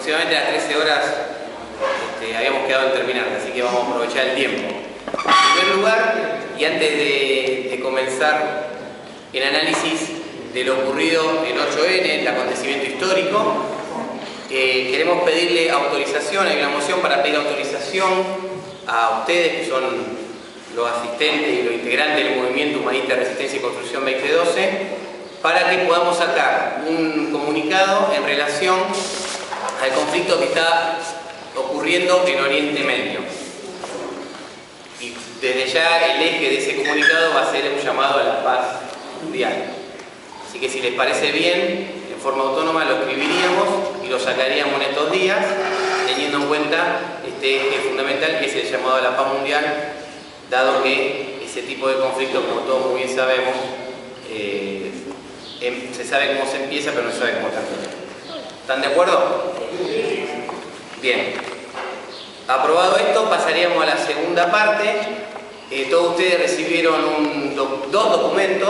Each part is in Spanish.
aproximadamente a las 13 horas habíamos quedado en terminar, así que vamos a aprovechar el tiempo. En primer lugar, y antes de comenzar el análisis de lo ocurrido el 8N, el acontecimiento histórico, queremos pedirle autorización, hay una moción para pedir autorización a ustedes, que son los asistentes y los integrantes del Movimiento Humanista de Resistencia y Construcción 2012, para que podamos sacar un comunicado en relación al conflicto que está ocurriendo en Oriente Medio. Y desde ya el eje de ese comunicado va a ser un llamado a la paz mundial. Así que si les parece bien, en forma autónoma lo escribiríamos y lo sacaríamos en estos días, teniendo en cuenta este eje fundamental que es el llamado a la paz mundial, dado que ese tipo de conflicto, como todos muy bien sabemos, se sabe cómo se empieza, pero no se sabe cómo termina. ¿Están de acuerdo? Bien. Aprobado esto, pasaríamos a la segunda parte. Todos ustedes recibieron dos documentos,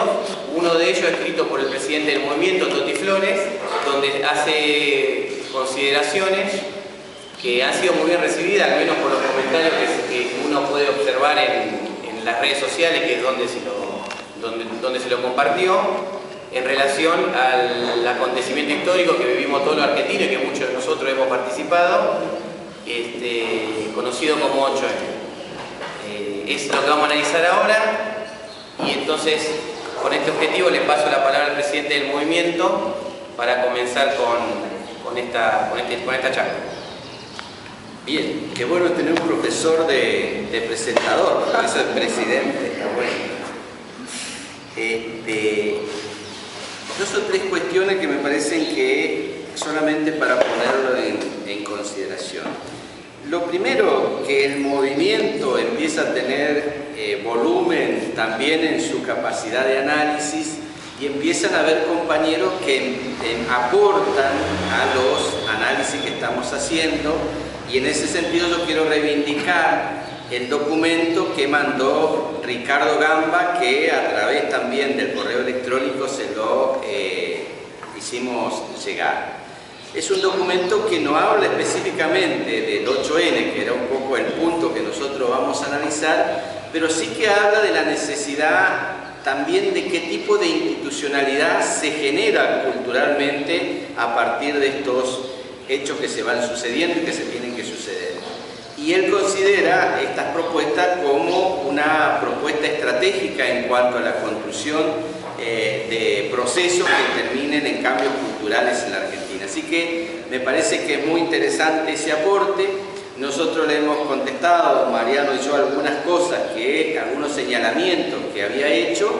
uno de ellos escrito por el presidente del movimiento, Toti Flores, donde hace consideraciones que han sido muy bien recibidas, al menos por los comentarios que uno puede observar en las redes sociales, que es donde se lo compartió, en relación al acontecimiento histórico que vivimos todos los argentinos y que muchos de nosotros hemos participado, conocido como 8N. Es lo que vamos a analizar ahora, y entonces con este objetivo le paso la palabra al presidente del movimiento para comenzar con esta charla. Bien, qué bueno tener un profesor de presentador, por eso es presidente, está bueno. Dos o tres cuestiones que me parecen que solamente para ponerlo en consideración. Lo primero, que el movimiento empieza a tener volumen también en su capacidad de análisis y empiezan a haber compañeros que aportan a los análisis que estamos haciendo, y en ese sentido yo quiero reivindicar el documento que mandó Ricardo Gamba, que a través también del correo electrónico se lo hicimos llegar. Es un documento que no habla específicamente del 8N, que era un poco el punto que nosotros vamos a analizar, pero sí que habla de la necesidad también de qué tipo de institucionalidad se genera culturalmente a partir de estos hechos que se van sucediendo y que se tienen que suceder. Y él considera estas propuestas como una propuesta estratégica en cuanto a la construcción de procesos que terminen en cambios culturales en la Argentina. Así que me parece que es muy interesante ese aporte. Nosotros le hemos contestado, Mariano y yo, algunas cosas, algunos señalamientos que había hecho.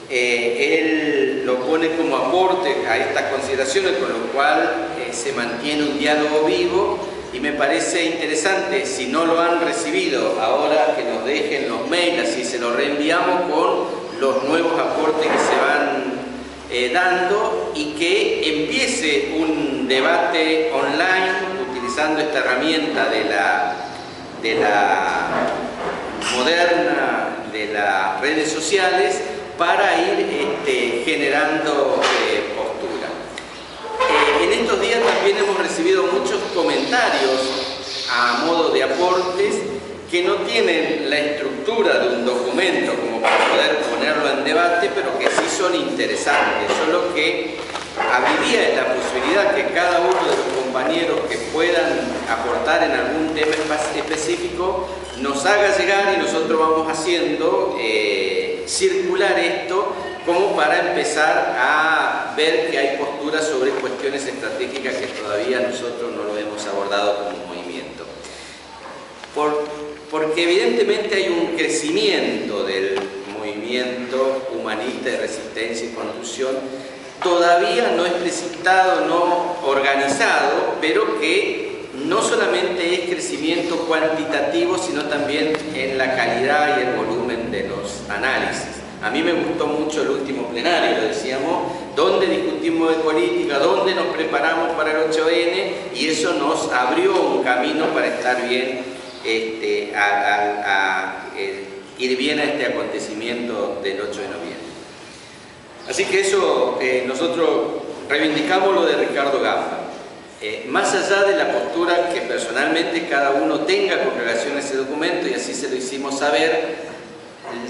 Él lo pone como aporte a estas consideraciones, con lo cual se mantiene un diálogo vivo, y me parece interesante, si no lo han recibido, ahora que nos dejen los mails, así se los reenviamos con los nuevos aportes que se van dando, y que empiece un debate online utilizando esta herramienta de la moderna de las redes sociales para ir generando postura. En estos días también hemos recibido muchos comentarios a modo de aportes que no tienen la estructura de un documento como para poder ponerlo en debate, pero que sí son interesantes. Solo que habría la posibilidad que cada uno de los compañeros que puedan aportar en algún tema específico nos haga llegar, y nosotros vamos haciendo circular esto como para empezar a ver que hay posturas sobre cuestiones estratégicas que todavía nosotros no lo hemos abordado como movimiento. Porque evidentemente hay un crecimiento del movimiento humanista de resistencia y construcción, todavía no explicitado, no organizado, pero que no solamente es crecimiento cuantitativo, sino también en la calidad y el volumen de los análisis. A mí me gustó mucho el último plenario, lo decíamos, donde discutimos de política, donde nos preparamos para el 8N, y eso nos abrió un camino para estar bien, ir bien a este acontecimiento del 8 de noviembre. Así que eso, nosotros reivindicamos lo de Ricardo Gamba. más allá de la postura que personalmente cada uno tenga con relación a ese documento, y así se lo hicimos saber,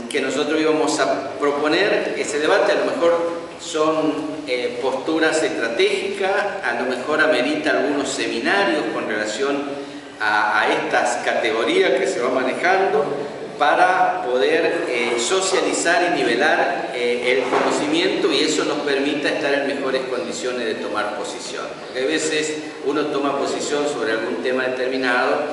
que nosotros íbamos a proponer ese debate, a lo mejor son posturas estratégicas, a lo mejor amerita algunos seminarios con relación a estas categorías que se van manejando, para poder socializar y nivelar el conocimiento, y eso nos permita estar en mejores condiciones de tomar posición. Porque a veces uno toma posición sobre algún tema determinado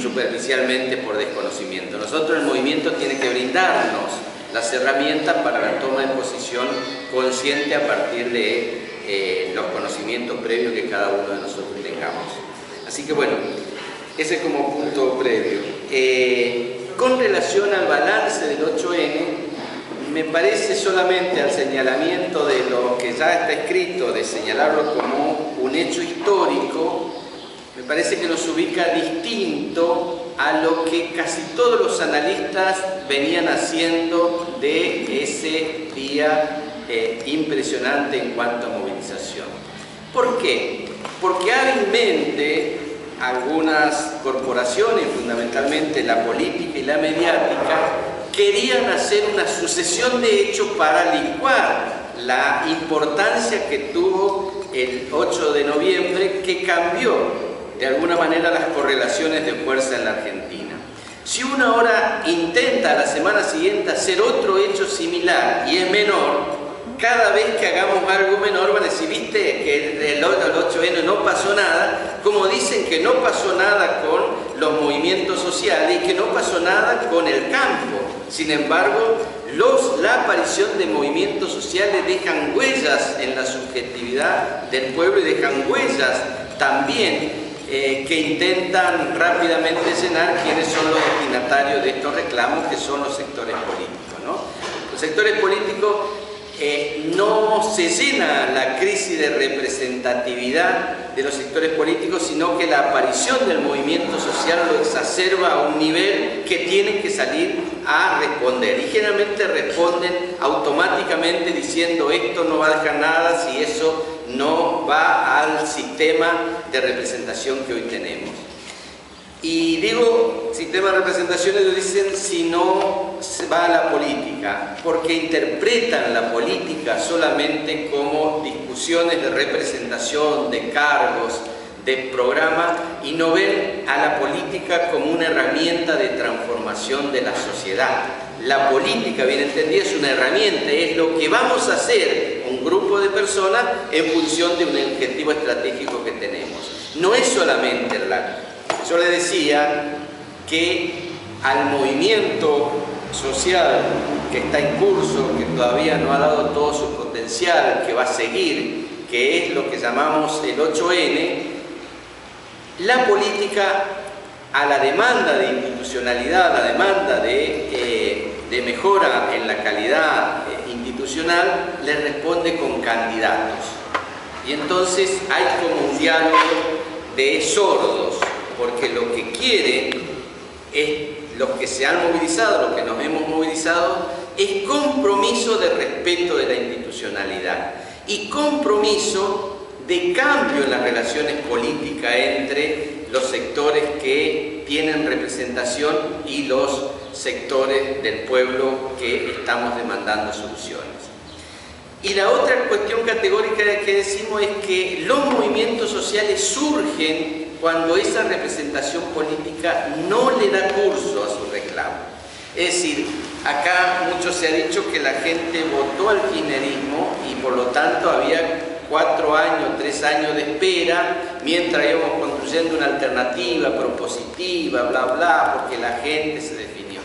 superficialmente por desconocimiento. Nosotros, el movimiento tiene que brindarnos las herramientas para la toma de posición consciente a partir de los conocimientos previos que cada uno de nosotros tengamos. Así que bueno, ese es como punto previo. Con relación al balance del 8N, me parece solamente al señalamiento de lo que ya está escrito, de señalarlo como un hecho histórico, me parece que nos ubica distinto a lo que casi todos los analistas venían haciendo de ese día impresionante en cuanto a movilización. ¿Por qué? Porque hábilmente algunas corporaciones, fundamentalmente la política y la mediática, querían hacer una sucesión de hechos para licuar la importancia que tuvo el 8 de noviembre, que cambió de alguna manera las correlaciones de fuerza en la Argentina. Si uno ahora intenta a la semana siguiente hacer otro hecho similar y es menor, cada vez que hagamos algo menor van a decir, viste que el 8N no pasó nada, como dicen que no pasó nada con los movimientos sociales y que no pasó nada con el campo. Sin embargo, la aparición de movimientos sociales dejan huellas en la subjetividad del pueblo y dejan huellas también que intentan rápidamente llenar quiénes son los destinatarios de estos reclamos, que son los sectores políticos, ¿no? Los sectores políticos no se llena la crisis de representatividad de los sectores políticos, sino que la aparición del movimiento social lo exacerba a un nivel que tienen que salir a responder, y generalmente responden automáticamente diciendo esto no va a dejar nada si eso no va al sistema de representación que hoy tenemos. Y digo sistema de representación, ellos dicen si no se va a la política, porque interpretan la política solamente como discusiones de representación, de cargos, de programas, y no ven a la política como una herramienta de transformación de la sociedad. La política, bien entendida, es una herramienta, es lo que vamos a hacer un grupo de personas en función de un objetivo estratégico que tenemos. No es solamente el acto. Yo le decía que al movimiento social que está en curso, que todavía no ha dado todo su potencial, que va a seguir, que es lo que llamamos el 8N, la política, a la demanda de institucionalidad, a la demanda de mejora en la calidad institucional, le responde con candidatos. Y entonces hay como un diálogo de sordos, porque lo que quieren es, los que se han movilizado, los que nos hemos movilizado, es compromiso de respeto de la institucionalidad y compromiso de cambio en las relaciones políticas entre los sectores que tienen representación y los sectores del pueblo que estamos demandando soluciones. Y la otra cuestión categórica que decimos es que los movimientos sociales surgen cuando esa representación política no le da curso a su reclamo. Es decir, acá mucho se ha dicho que la gente votó al kirchnerismo y por lo tanto había 4 años, 3 años de espera mientras íbamos construyendo una alternativa propositiva, bla, bla, porque la gente se definió.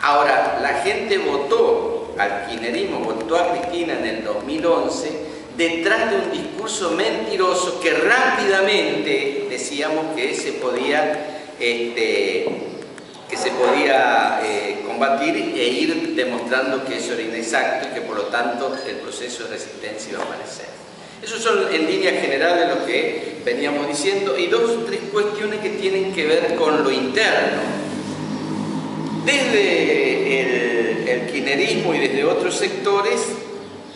Ahora, la gente votó al kirchnerismo, votó a Cristina en el 2011 detrás de un discurso mentiroso que rápidamente decíamos que se podía combatir e ir demostrando que eso era inexacto y que por lo tanto el proceso de resistencia iba a aparecer. Esos son en líneas generales lo que veníamos diciendo, y 2 o 3 cuestiones que tienen que ver con lo interno. Desde el kirchnerismo y desde otros sectores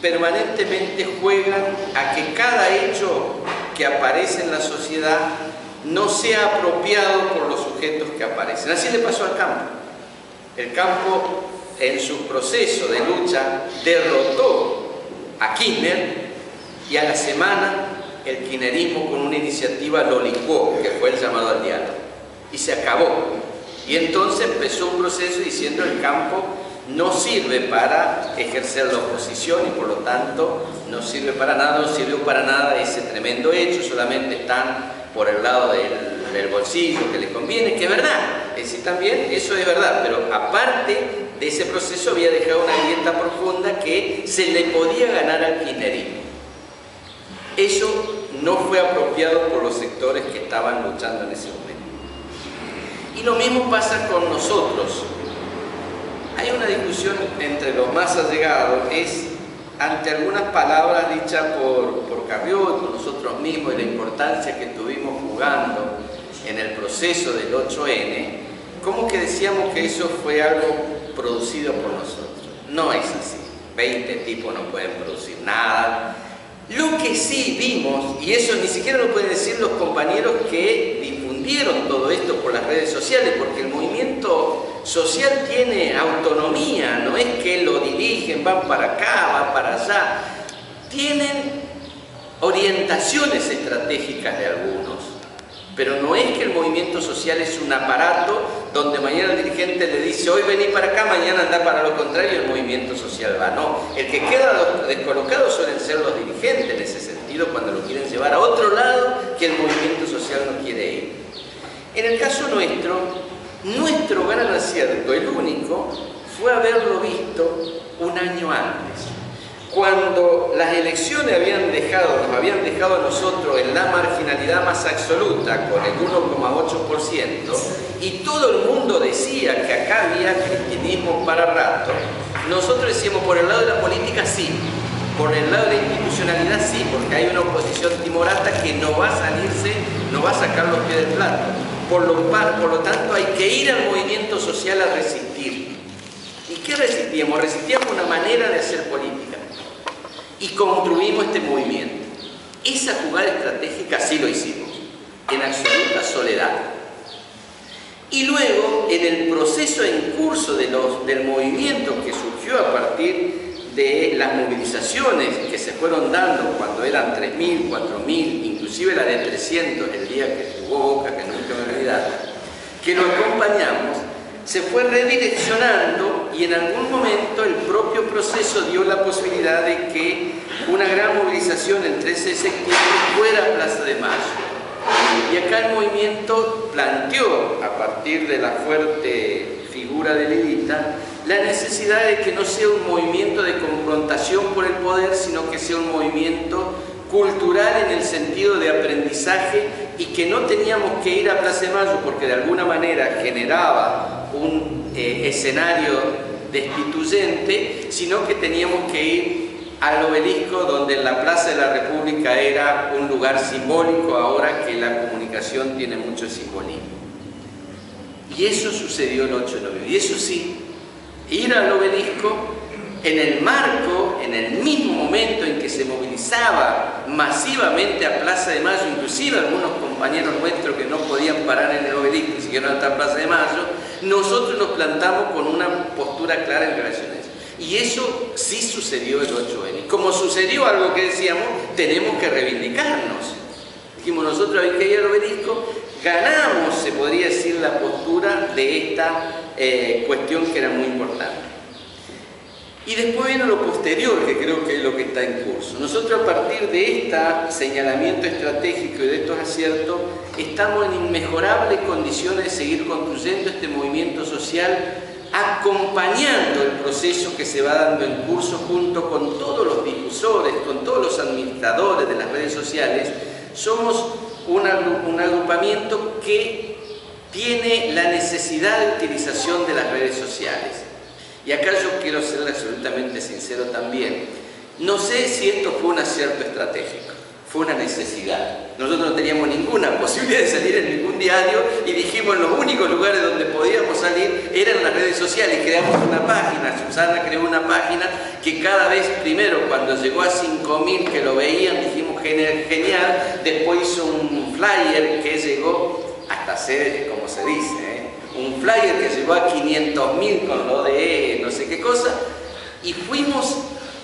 permanentemente juegan a que cada hecho que aparece en la sociedad no sea apropiado por los sujetos que aparecen. Así le pasó al campo. El campo, en su proceso de lucha, derrotó a Kirchner, y a la semana el kirchnerismo con una iniciativa lo licuó, que fue el llamado al diálogo, y se acabó. Y entonces empezó un proceso diciendo el campo no sirve para ejercer la oposición y por lo tanto no sirve para nada, no sirvió para nada ese tremendo hecho, solamente están por el lado del bolsillo que les conviene, que es verdad, es decir, también eso es verdad, pero aparte de ese proceso había dejado una grieta profunda que se le podía ganar al kirchnerismo. Eso no fue apropiado por los sectores que estaban luchando en ese momento. Y lo mismo pasa con nosotros. Hay una discusión entre los más allegados, es ante algunas palabras dichas por Carrió y por nosotros mismos y la importancia que tuvimos jugando en el proceso del 8N, como que decíamos que eso fue algo producido por nosotros. No es así. 20 tipos no pueden producir nada. Lo que sí vimos, y eso ni siquiera lo pueden decir los compañeros que difundieron todo esto por las redes sociales, porque el movimiento social tiene autonomía, no es que lo dirigen, van para acá, van para allá. Tienen orientaciones estratégicas de algunos, pero no es que el movimiento social es un aparato donde mañana el dirigente le dice hoy vení para acá, mañana anda para lo contrario y el movimiento social va. No, el que queda descolocado suelen ser los dirigentes en ese sentido cuando lo quieren llevar a otro lado que el movimiento social no quiere ir. En el caso nuestro gran acierto, el único, fue haberlo visto un año antes. Cuando las elecciones nos habían dejado a nosotros en la marginalidad más absoluta, con el 1,8%, y todo el mundo decía que acá había cristianismo para rato, nosotros decíamos por el lado de la política sí, por el lado de la institucionalidad sí, porque hay una oposición timorata que no va a salirse, no va a sacar los pies del plato. Por lo tanto hay que ir al movimiento social a resistir. ¿Y qué resistíamos? Resistíamos una manera de hacer política. Y construimos este movimiento. Esa jugada estratégica sí lo hicimos, en absoluta soledad. Y luego, en el proceso en curso del movimiento que surgió a partir de las movilizaciones que se fueron dando cuando eran 3.000, 4.000, inclusive la de 300 el día que jugó Boca, que nunca me olvidar, que lo acompañamos, se fue redireccionando y en algún momento el propio proceso dio la posibilidad de que una gran movilización el 13 de septiembre fuera a Plaza de Mayo. Y acá el movimiento planteó, a partir de la fuerte figura de Lilita, la necesidad de que no sea un movimiento de confrontación por el poder, sino que sea un movimiento cultural en el sentido de aprendizaje y que no teníamos que ir a Plaza de Mayo porque de alguna manera generaba un escenario destituyente, sino que teníamos que ir al obelisco, donde en la Plaza de la República era un lugar simbólico, ahora que la comunicación tiene mucho simbolismo. Y eso sucedió el 8 de noviembre. Y eso sí, ir al obelisco en el marco, en el mismo momento en que se movilizaba masivamente a Plaza de Mayo, inclusive algunos compañeros nuestros que no podían parar en el obelisco y siguieron hasta Plaza de Mayo, nosotros nos plantamos con una postura clara en relación a eso. Y eso sí sucedió el 8N. Y como sucedió algo que decíamos, tenemos que reivindicarnos. Dijimos, nosotros hay que ir al obelisco, ganamos, se podría decir, la postura de esta cuestión que era muy importante. Y después viene lo posterior, que creo que es lo que está en curso. Nosotros a partir de este señalamiento estratégico y de estos aciertos, estamos en inmejorables condiciones de seguir construyendo este movimiento social, acompañando el proceso que se va dando en curso junto con todos los difusores, con todos los administradores de las redes sociales. Somos un agrupamiento que tiene la necesidad de utilización de las redes sociales. Y acá yo quiero ser absolutamente sincero también. No sé si esto fue un acierto estratégico. fue una necesidad. Nosotros no teníamos ninguna posibilidad de salir en ningún diario y dijimos los únicos lugares donde podíamos salir eran las redes sociales. Creamos una página, Susana creó una página que cada vez, primero cuando llegó a 5.000 que lo veían, dijimos genial, después hizo un flyer que llegó hasta ser, como se dice, un flyer que llegó a 500.000 con lo de no sé qué cosa, y fuimos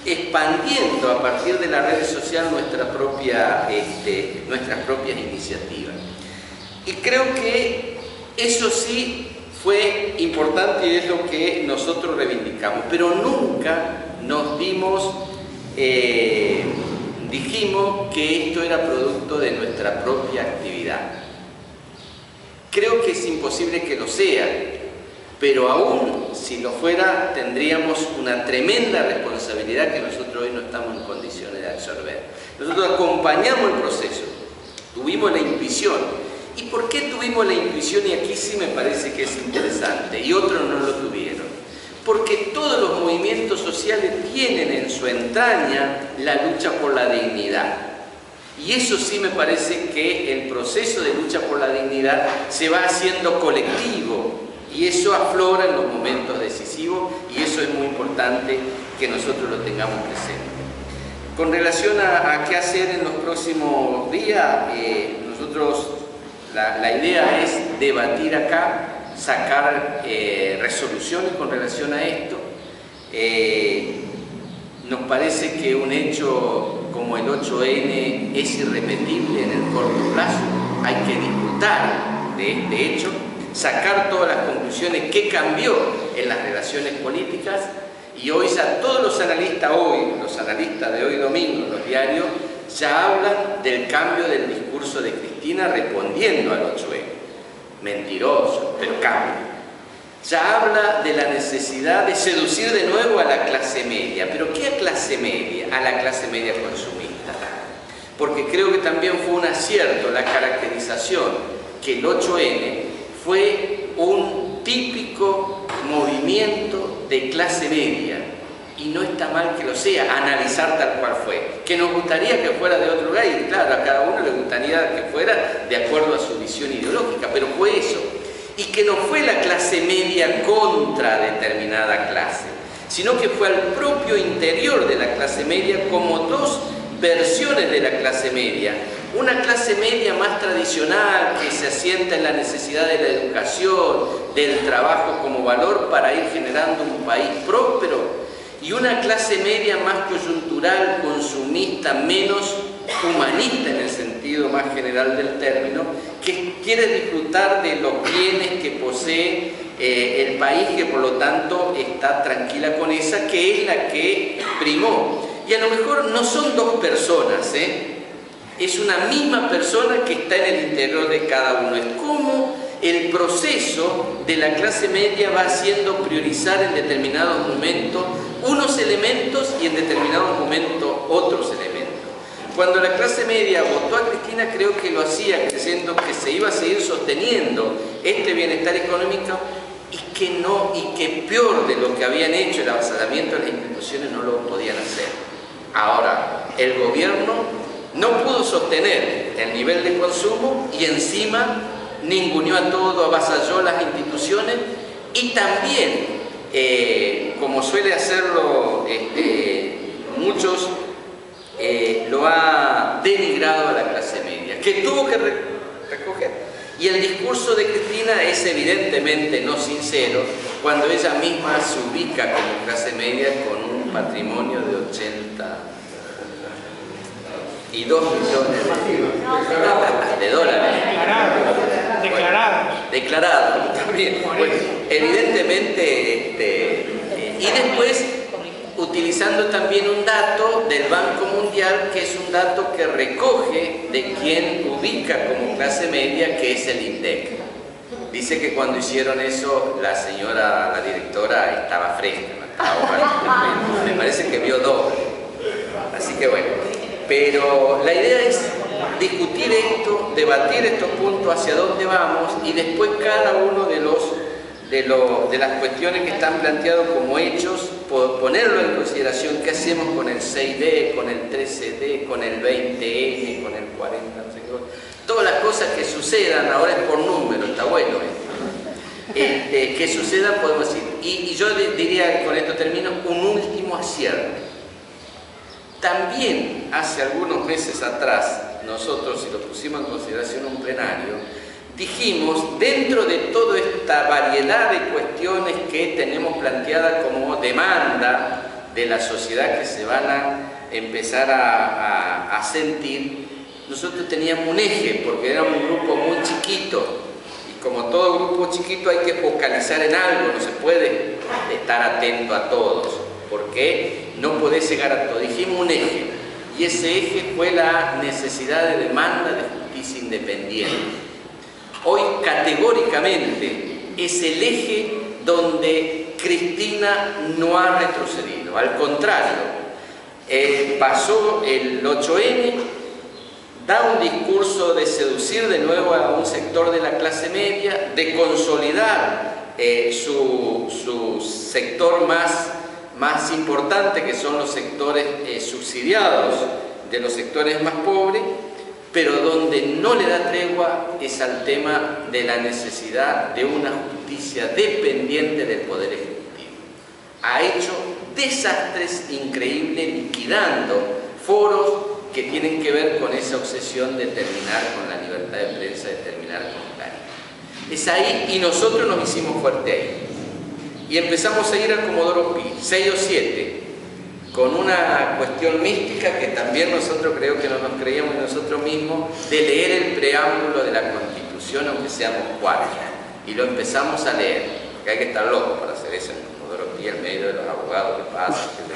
expandiendo a partir de las redes sociales nuestras propias iniciativas. Y creo que eso sí fue importante y es lo que nosotros reivindicamos, pero nunca nos dijimos que esto era producto de nuestra propia actividad. Creo que es imposible que lo sea, pero aún si lo fuera, tendríamos una tremenda responsabilidad que nosotros hoy no estamos en condiciones de absorber. Nosotros acompañamos el proceso, tuvimos la intuición. ¿Y por qué tuvimos la intuición? Y aquí sí me parece que es interesante, y otros no lo tuvieron. Porque todos los movimientos sociales tienen en su entraña la lucha por la dignidad. Y eso sí me parece que el proceso de lucha por la dignidad se va haciendo colectivo. Y eso aflora en los momentos decisivos y eso es muy importante que nosotros lo tengamos presente. Con relación a qué hacer en los próximos días, nosotros la idea es debatir acá, sacar resoluciones con relación a esto. Nos parece que un hecho como el 8N es irrepetible en el corto plazo, hay que disfrutar de este hecho, sacar todas las conclusiones que cambió en las relaciones políticas, y hoy ya todos los analistas de hoy domingo, los diarios, ya hablan del cambio del discurso de Cristina respondiendo al 8N. Mentiroso, pero cambia. Ya habla de la necesidad de seducir de nuevo a la clase media. ¿Pero qué clase media? A la clase media consumista. Porque creo que también fue un acierto la caracterización que el 8N fue un típico movimiento de clase media, y no está mal que lo sea, analizar tal cual fue. Que nos gustaría que fuera de otro lugar, y claro, a cada uno le gustaría que fuera de acuerdo a su visión ideológica, pero fue eso. Y que no fue la clase media contra determinada clase, sino que fue al propio interior de la clase media como dos versiones de la clase media. Una clase media más tradicional que se asienta en la necesidad de la educación, del trabajo como valor para ir generando un país próspero, y una clase media más coyuntural, consumista, menos humanista en el sentido más general del término, que quiere disfrutar de los bienes que posee el país, que por lo tanto está tranquila con esa, que es la que primó. Y a lo mejor no son dos personas, es una misma persona que está en el interior de cada uno. Es como el proceso de la clase media va haciendo priorizar en determinados momentos unos elementos y en determinados momentos otros elementos. Cuando la clase media votó a Cristina, creo que lo hacía creyendo que se iba a seguir sosteniendo este bienestar económico y que peor de lo que habían hecho, el avasallamiento de las instituciones, no lo podían hacer. Ahora, el gobierno no pudo sostener el nivel de consumo y encima ninguneó a todo, avasalló las instituciones, y también, como suele hacerlo muchos, lo ha denigrado a la clase media, que tuvo que recoger. Y el discurso de Cristina es evidentemente no sincero cuando ella misma se ubica como clase media con un patrimonio de 82 millones de dólares. Declarado también. Bueno, evidentemente, y después utilizando también un dato del Banco Mundial, que es un dato que recoge de quien ubica como clase media, que es el INDEC. Dice que cuando hicieron eso, la directora estaba fresca, ¿no? Me parece que vio doble. Así que bueno, pero la idea es discutir esto, debatir estos puntos, hacia dónde vamos, y después cada uno de de las cuestiones que están planteadas como hechos, ponerlo en consideración. ¿Qué hacemos con el 6D, con el 13D, con el 20N, con el 40? No sé qué. Todas las cosas que sucedan, ahora es por número, está bueno que sucedan, podemos decir. Y yo diría, con esto termino, un último acierto. También hace algunos meses atrás, nosotros, si lo pusimos en consideración en un plenario, dijimos, dentro de toda esta variedad de cuestiones que tenemos planteadas como demanda de la sociedad que se van a empezar a sentir, nosotros teníamos un eje, porque éramos un grupo muy chiquito, y como todo grupo chiquito hay que focalizar en algo, no se puede estar atento a todos, porque no podés llegar a todo. Dijimos un eje, y ese eje fue la necesidad de demanda de justicia independiente. Hoy categóricamente es el eje donde Cristina no ha retrocedido, al contrario, pasó el 8N, da un discurso de seducir de nuevo a un sector de la clase media, de consolidar su sector más importante, que son los sectores subsidiados de los sectores más pobres, pero donde no le da tregua es al tema de la necesidad de una justicia dependiente del Poder Ejecutivo. Ha hecho desastres increíbles liquidando foros que tienen que ver con esa obsesión de terminar con la libertad de prensa, de terminar con Cari. Es ahí, y nosotros nos hicimos fuerte ahí. Y empezamos a ir al Comodoro Pi, 6 o 7, con una cuestión mística que también nosotros creo que no nos creíamos nosotros mismos, de leer el preámbulo de la Constitución, aunque seamos 4. Y lo empezamos a leer, porque hay que estar loco para hacer eso en el Comodoro Pi, en medio de los abogados que pasan, etc.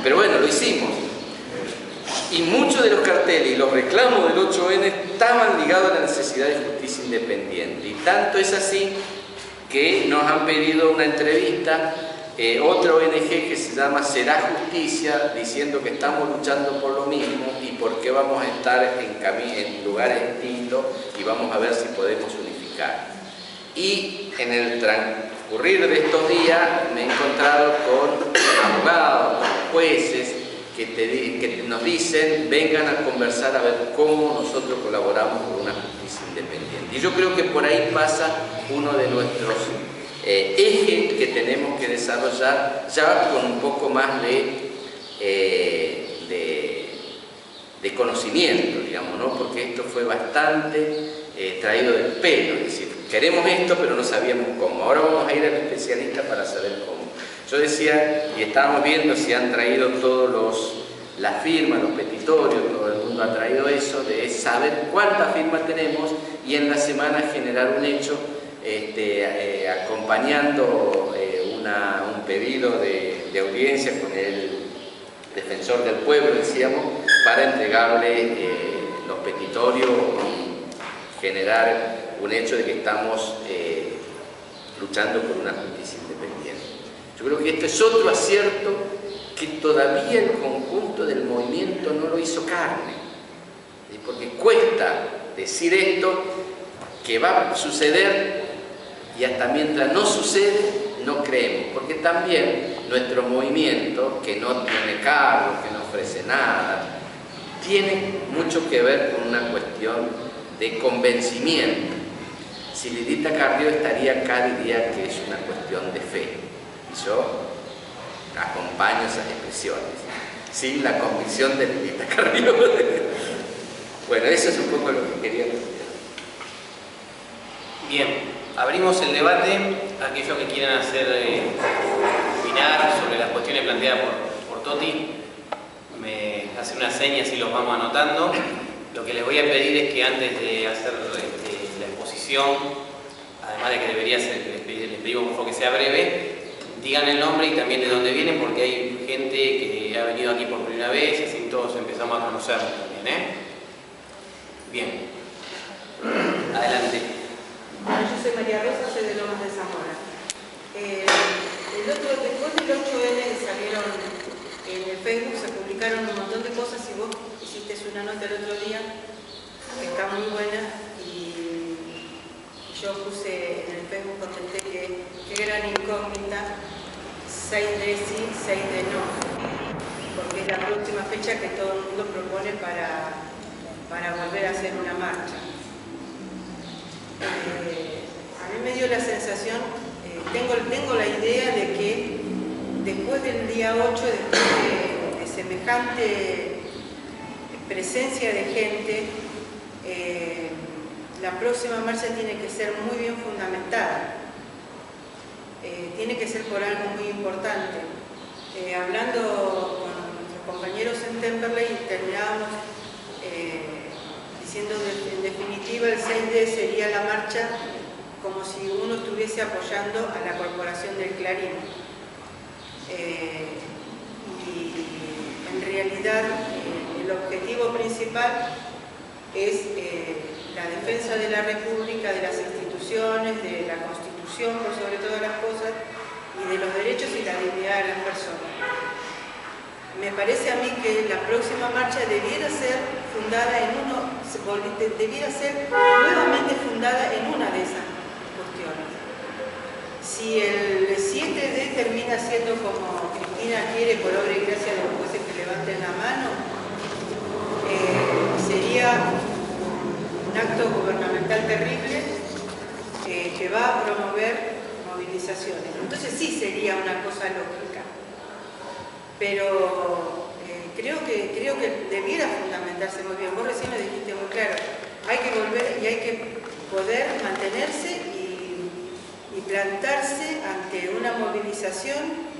Pero bueno, lo hicimos. Y muchos de los carteles y los reclamos del 8N estaban ligados a la necesidad de justicia independiente. Y tanto es así que nos han pedido una entrevista, otra ONG que se llama Será Justicia, diciendo que estamos luchando por lo mismo y por qué vamos a estar en lugares distintos y vamos a ver si podemos unificar. Y en el transcurrir de estos días me he encontrado con abogados, con jueces, que nos dicen, vengan a conversar a ver cómo nosotros colaboramos con una justicia independiente. Y yo creo que por ahí pasa uno de nuestros ejes que tenemos que desarrollar, ya con un poco más de conocimiento, digamos, ¿no? Porque esto fue bastante traído del pelo, es decir, queremos esto pero no sabíamos cómo. Ahora vamos a ir al especialista para saber cómo. Yo decía, y estábamos viendo si han traído todos las firmas, los petitorios, todo el mundo ha traído eso, de saber cuántas firmas tenemos y en la semana generar un hecho acompañando un pedido de audiencia con el defensor del pueblo, decíamos, para entregarle los petitorios y generar un hecho de que estamos luchando por una justicia independiente. Yo creo que este es otro acierto que todavía el conjunto del movimiento no lo hizo carne, porque cuesta decir esto, que va a suceder, y hasta mientras no sucede, no creemos, porque también nuestro movimiento, que no tiene cargo, que no ofrece nada, tiene mucho que ver con una cuestión de convencimiento. Si Lilita Carrió estaría acá, diría que es una cuestión de fe. Yo acompaño esas expresiones, sin la convicción de Lilita Carrió. Bueno, eso es un poco lo que quería decir. Bien, abrimos el debate. Aquellos que quieran opinar sobre las cuestiones planteadas por Toti, me hacen una seña si los vamos anotando. Lo que les voy a pedir es que antes de hacer la exposición, además de que debería ser, les pedimos por favor que sea breve, digan el nombre y también de dónde vienen, porque hay gente que ha venido aquí por primera vez y así todos empezamos a conocernos también, Bien. Adelante. Yo soy María Rosa, soy de Lomas de Zamora. Después del 8N que salieron en el Facebook, se publicaron un montón de cosas y vos hiciste una nota el otro día que está muy buena y yo puse en el Facebook, comenté que qué gran incógnita, 6 de sí, 6 de no, porque es la próxima fecha que todo el mundo propone para volver a hacer una marcha. A mí me dio la sensación, tengo la idea de que después del día 8, después de semejante presencia de gente, la próxima marcha tiene que ser muy bien fundamentada. Tiene que ser por algo muy importante. Hablando con nuestros compañeros en Temperley, terminábamos diciendo que en definitiva el 6D sería la marcha como si uno estuviese apoyando a la Corporación del Clarín. Y en realidad el objetivo principal es la defensa de la República, de las instituciones, de la Constitución, por sobre todas las cosas, y de los derechos y la dignidad de las personas. Me parece a mí que la próxima marcha debiera ser fundada debiera ser nuevamente fundada en una de esas cuestiones. Si el 7D termina siendo como Cristina quiere, por obra y gracia de los jueces que levanten la mano, sería un acto gubernamental terrible que va a promover movilizaciones. Entonces sí sería una cosa lógica, pero creo que debiera fundamentarse muy bien. Vos recién lo dijiste muy claro, hay que volver y hay que poder mantenerse y plantarse ante una movilización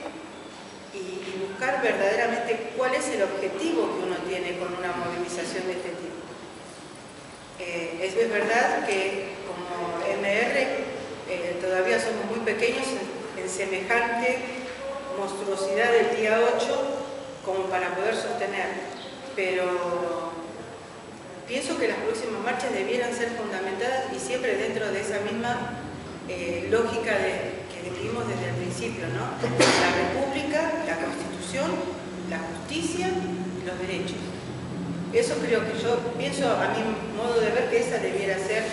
y buscar verdaderamente cuál es el objetivo que uno tiene con una movilización de este tipo. Es verdad que como MR todavía somos muy pequeños en semejante monstruosidad del día 8 como para poder sostener, pero pienso que las próximas marchas debieran ser fundamentadas y siempre dentro de esa misma lógica que vivimos desde el principio, ¿no? La República, la Constitución, la justicia y los derechos. Eso creo que yo pienso, a mi modo de ver, que esa debiera ser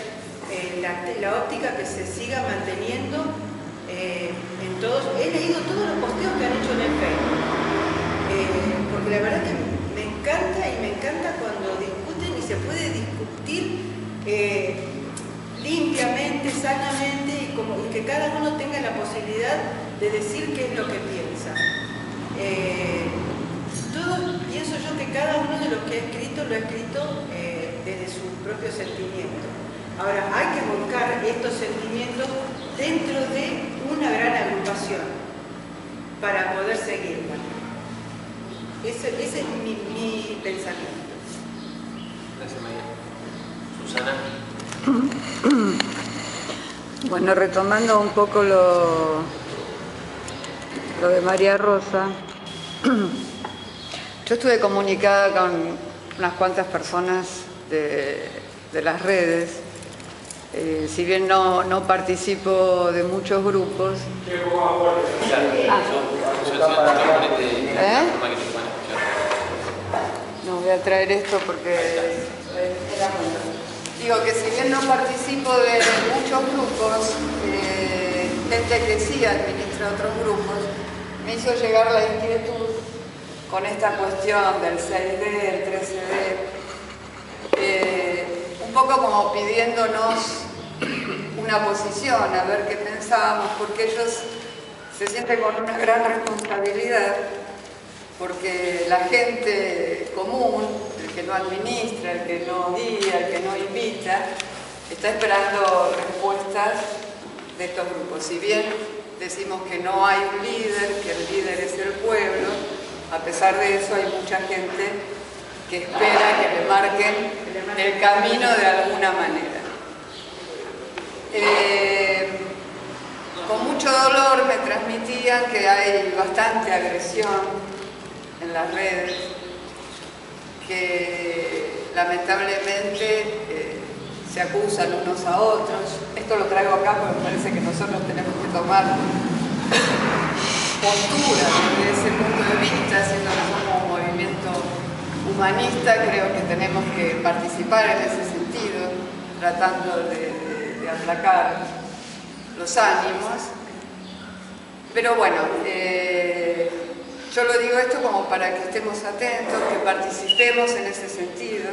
la óptica que se siga manteniendo en todos. He leído todos los posteos que han hecho en el Facebook, porque la verdad que me encanta cuando discuten y se puede discutir limpiamente, sanamente y que cada uno tenga la posibilidad de decir qué es lo que piensa. Pienso yo que cada uno de los que ha escrito lo ha escrito desde su propio sentimiento. Ahora, hay que volcar estos sentimientos dentro de una gran agrupación para poder seguirla. Ese es mi pensamiento. Gracias, María. Susana. Bueno, retomando un poco lo de María Rosa, yo estuve comunicada con unas cuantas personas de las redes, si bien no participo de muchos grupos. No, voy a traer esto porque digo que si bien no participo de muchos grupos, gente que sí administra otros grupos me hizo llegar la inquietud con esta cuestión del 6D, del 13D, un poco como pidiéndonos una posición, a ver qué pensábamos, porque ellos se sienten con una gran responsabilidad, porque la gente común, el que no administra, el que no guía, el que no invita, está esperando respuestas de estos grupos. Si bien decimos que no hay un líder, que el líder es el pueblo, a pesar de eso hay mucha gente que espera que le marquen el camino de alguna manera. Con mucho dolor me transmitían que hay bastante agresión en las redes, que lamentablemente se acusan unos a otros. Esto lo traigo acá porque me parece que nosotros tenemos que tomar postura desde ese punto de vista, siendo que somos un movimiento humanista, creo que tenemos que participar en ese sentido, tratando de de aplacar los ánimos. Pero bueno, yo lo digo esto como para que estemos atentos, que participemos en ese sentido.